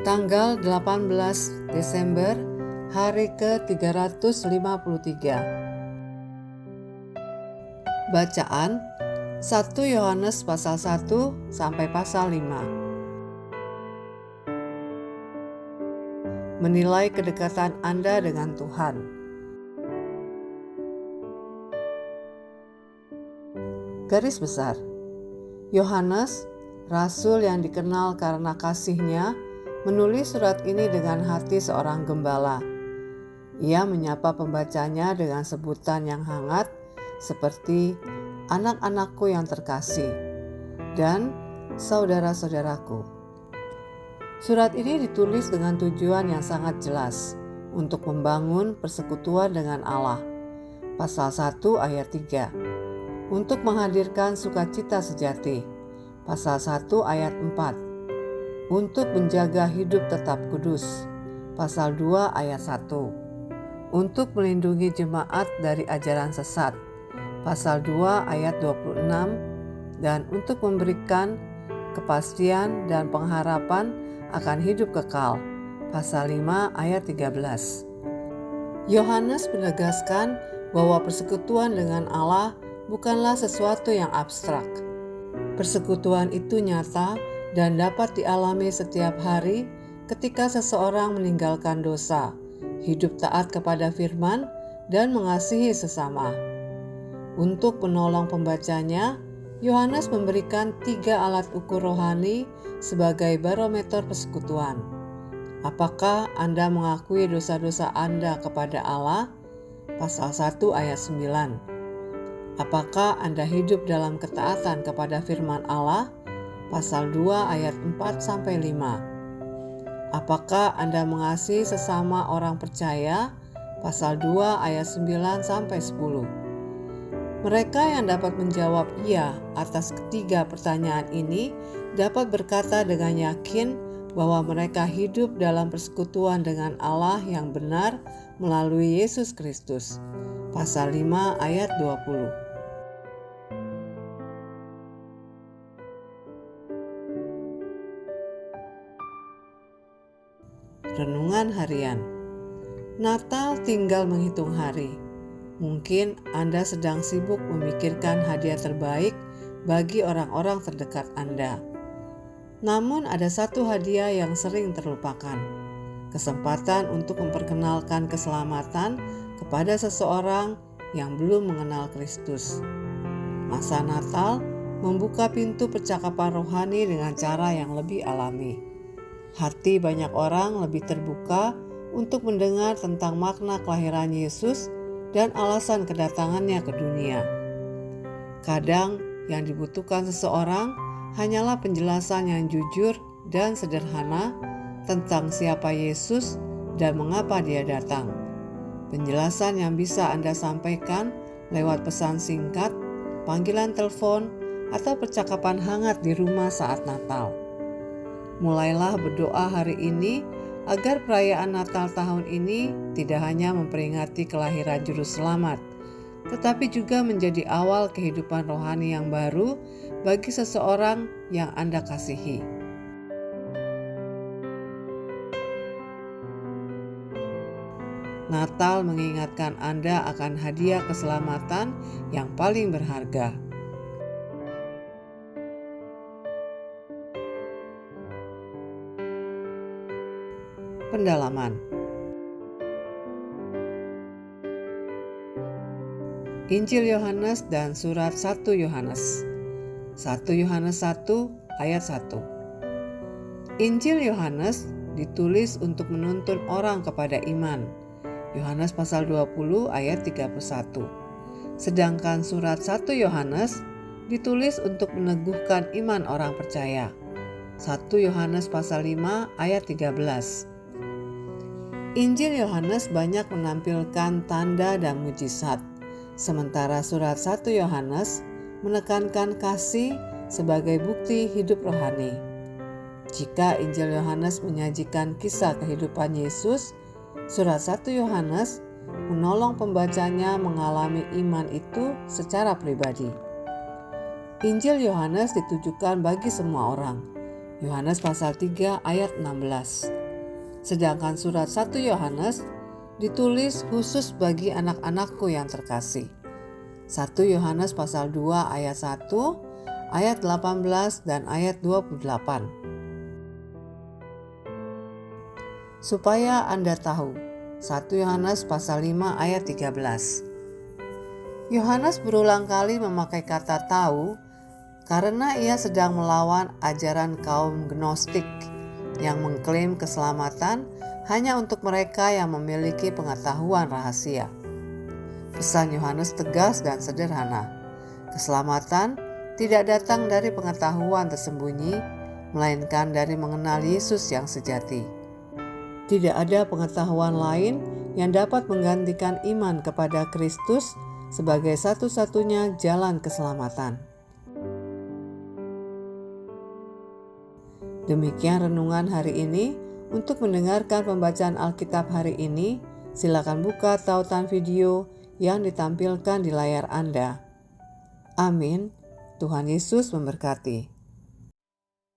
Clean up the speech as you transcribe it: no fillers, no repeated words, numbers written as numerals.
Tanggal 18 Desember, hari ke-353. Bacaan 1 Yohanes pasal 1 sampai pasal 5. Menilai kedekatan Anda dengan Tuhan. Garis besar, Yohanes, rasul yang dikenal karena kasihnya, menulis surat ini dengan hati seorang gembala. Ia menyapa pembacanya dengan sebutan yang hangat seperti anak-anakku yang terkasih dan saudara-saudaraku. Surat ini ditulis dengan tujuan yang sangat jelas untuk membangun persekutuan dengan Allah. Pasal 1 ayat 3. Untuk menghadirkan sukacita sejati. Pasal 1 ayat 4. Untuk menjaga hidup tetap kudus. Pasal 2 ayat 1. Untuk melindungi jemaat dari ajaran sesat. Pasal 2 ayat 26. Dan untuk memberikan kepastian dan pengharapan akan hidup kekal. Pasal 5 ayat 13. Yohanes menegaskan bahwa persekutuan dengan Allah bukanlah sesuatu yang abstrak. Persekutuan itu nyata dan dapat dialami setiap hari ketika seseorang meninggalkan dosa, hidup taat kepada firman, dan mengasihi sesama. Untuk menolong pembacanya, Yohanes memberikan 3 alat ukur rohani sebagai barometer persekutuan. Apakah Anda mengakui dosa-dosa Anda kepada Allah? Pasal 1 ayat 9. Apakah Anda hidup dalam ketaatan kepada firman Allah? Pasal 2 ayat 4-5. Apakah Anda mengasihi sesama orang percaya? Pasal 2 ayat 9-10. Mereka yang dapat menjawab iya atas ketiga pertanyaan ini dapat berkata dengan yakin bahwa mereka hidup dalam persekutuan dengan Allah yang benar melalui Yesus Kristus. Pasal 5 ayat 20. Renungan harian. Natal tinggal menghitung hari. Mungkin Anda sedang sibuk memikirkan hadiah terbaik bagi orang-orang terdekat Anda. Namun ada satu hadiah yang sering terlupakan. Kesempatan untuk memperkenalkan keselamatan kepada seseorang yang belum mengenal Kristus. Masa Natal membuka pintu percakapan rohani dengan cara yang lebih alami. Hati banyak orang lebih terbuka untuk mendengar tentang makna kelahiran Yesus dan alasan kedatangannya ke dunia. Kadang yang dibutuhkan seseorang hanyalah penjelasan yang jujur dan sederhana tentang siapa Yesus dan mengapa Dia datang. Penjelasan yang bisa Anda sampaikan lewat pesan singkat, panggilan telepon, atau percakapan hangat di rumah saat Natal. Mulailah berdoa hari ini agar perayaan Natal tahun ini tidak hanya memperingati kelahiran Juru Selamat, tetapi juga menjadi awal kehidupan rohani yang baru bagi seseorang yang Anda kasihi. Natal mengingatkan Anda akan hadiah keselamatan yang paling berharga. Pendalaman. Injil Yohanes dan surat 1 Yohanes. 1 Yohanes 1 ayat 1. Injil Yohanes ditulis untuk menuntun orang kepada iman. Yohanes pasal 20 ayat 31. Sedangkan surat 1 Yohanes ditulis untuk meneguhkan iman orang percaya. 1 Yohanes pasal 5 ayat 13. Injil Yohanes banyak menampilkan tanda dan mujizat, sementara surat 1 Yohanes menekankan kasih sebagai bukti hidup rohani. Jika Injil Yohanes menyajikan kisah kehidupan Yesus, surat 1 Yohanes menolong pembacanya mengalami iman itu secara pribadi. Injil Yohanes ditujukan bagi semua orang, Yohanes pasal 3 ayat 16. Sedangkan surat 1 Yohanes ditulis khusus bagi anak-anakku yang terkasih. 1 Yohanes pasal 2 ayat 1, ayat 18 dan ayat 28. Supaya Anda tahu, 1 Yohanes pasal 5 ayat 13. Yohanes berulang kali memakai kata tahu karena ia sedang melawan ajaran kaum Gnostik yang mengklaim keselamatan hanya untuk mereka yang memiliki pengetahuan rahasia. Pesan Yohanes tegas dan sederhana. Keselamatan tidak datang dari pengetahuan tersembunyi, melainkan dari mengenal Yesus yang sejati. Tidak ada pengetahuan lain yang dapat menggantikan iman kepada Kristus sebagai satu-satunya jalan keselamatan. Demikian renungan hari ini. Untuk mendengarkan pembacaan Alkitab hari ini, silakan buka tautan video yang ditampilkan di layar Anda. Amin. Tuhan Yesus memberkati.